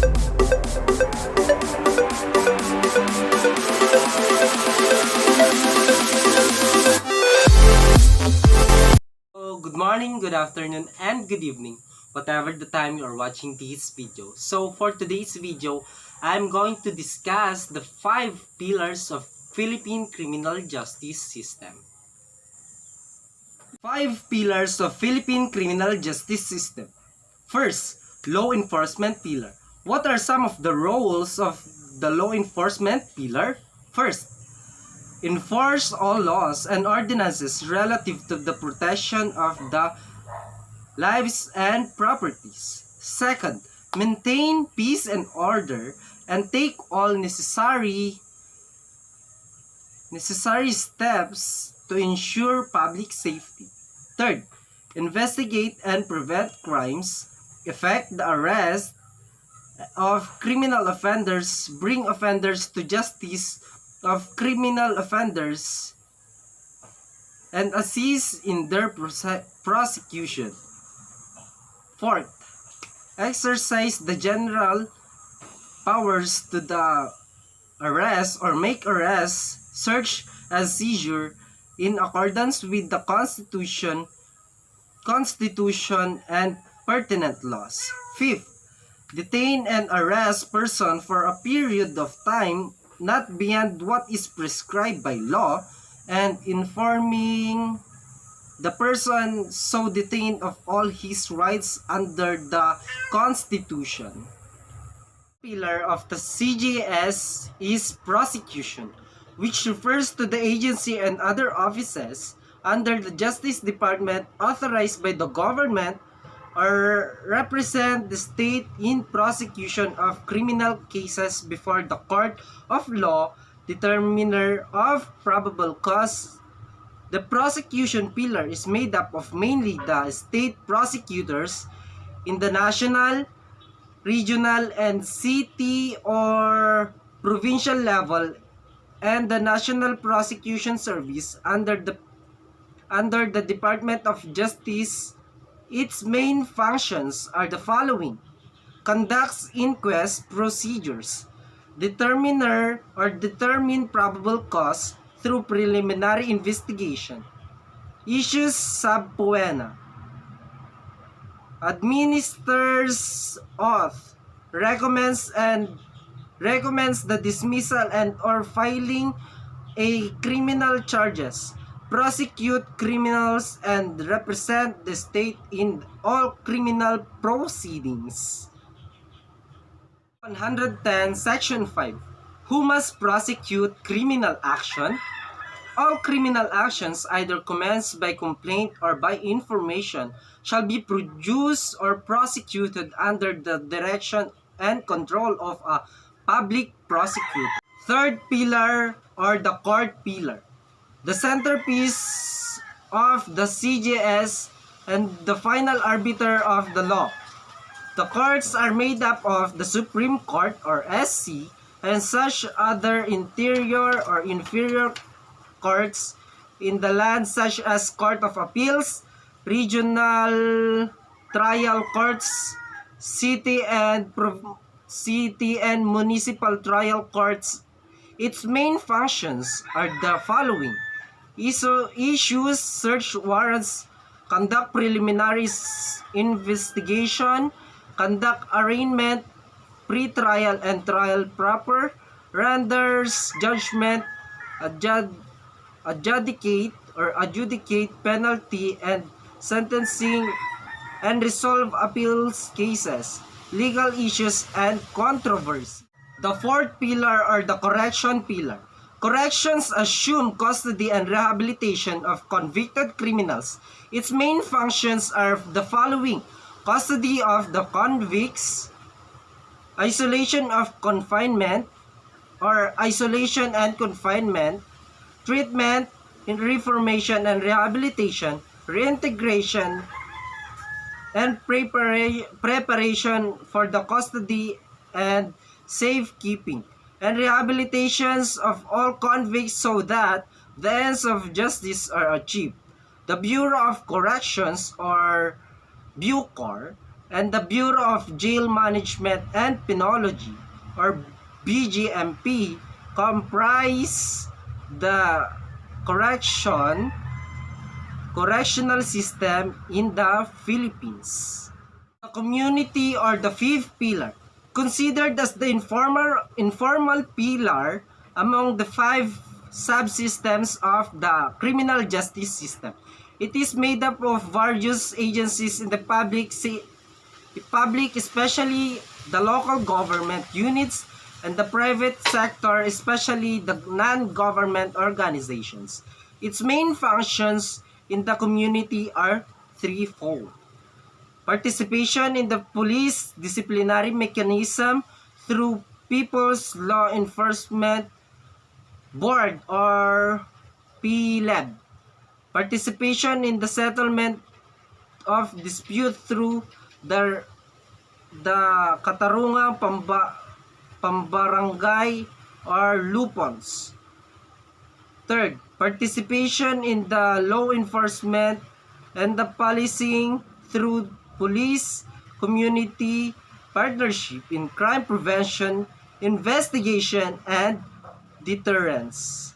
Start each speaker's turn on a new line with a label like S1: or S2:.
S1: Good morning, good afternoon, and good evening, whatever the time you are watching this video. So for today's video, I'm going to discuss the 5 pillars of Philippine criminal justice system. 5 pillars of Philippine criminal justice system. First, law enforcement pillar. What are some of the roles of the law enforcement pillar? First, enforce all laws and ordinances relative to the protection of the lives and properties. Second, maintain peace and order and take all necessary steps to ensure public safety. Third, investigate and prevent crimes, effect the arrest of criminal offenders, bring offenders to justice of criminal offenders, and assist in their prosecution. Fourth, exercise the general powers to the arrest or make arrest, search and seizure in accordance with the Constitution and pertinent laws. Fifth, detain and arrest person for a period of time not beyond what is prescribed by law, and informing the person so detained of all his rights under the Constitution. Pillar of the CJS is prosecution, which refers to the agency and other offices under the Justice Department authorized by the government or represent the state in prosecution of criminal cases before the court of law, determiner of probable cause. The prosecution pillar is made up of mainly the state prosecutors in the national, regional, and city or provincial level, and the National Prosecution Service under the Department of Justice. Its main functions are the following: conducts inquest procedures, determine probable cause through preliminary investigation, issues sub poena, administers oath, recommends the dismissal and or filing a criminal charges, prosecute criminals, and represent the state in all criminal proceedings. 110 Section 5. Who must prosecute criminal action? All criminal actions either commenced by complaint or by information shall be produced or prosecuted under the direction and control of a public prosecutor. Third pillar or the court pillar. The centerpiece of the CJS and the final arbiter of the law. The courts are made up of the Supreme Court or SC and such other interior or inferior courts in the land such as Court of Appeals, regional trial courts, city and municipal trial courts. Its main functions are the following: issues search warrants, conduct preliminary investigation, conduct arraignment, pre-trial and trial proper, renders judgment, adjudicate penalty and sentencing, and resolve appeals cases, legal issues, and controversy. The fourth pillar or the correction pillar. Corrections assume custody and rehabilitation of convicted criminals. Its main functions are the following: custody of the convicts, isolation of confinement or isolation and confinement, treatment, reformation and rehabilitation, reintegration, and preparation for the custody and safekeeping, and rehabilitations of all convicts so that the ends of justice are achieved. The Bureau of Corrections or BUCOR and the Bureau of Jail Management and Penology, or BGMP, comprise the correctional system in the Philippines. The community, or the fifth pillar, considered as the informal pillar among the five subsystems of the criminal justice system. It is made up of various agencies in the public, especially the local government units, and the private sector, especially the non-government organizations. Its main functions in the community are threefold: participation in the police disciplinary mechanism through People's Law Enforcement Board, or PLEB. Participation in the settlement of dispute through the Katarungang Pambarangay, or LUPONs. Third, participation in the law enforcement and the policing through police community partnership in crime prevention, investigation, and deterrence.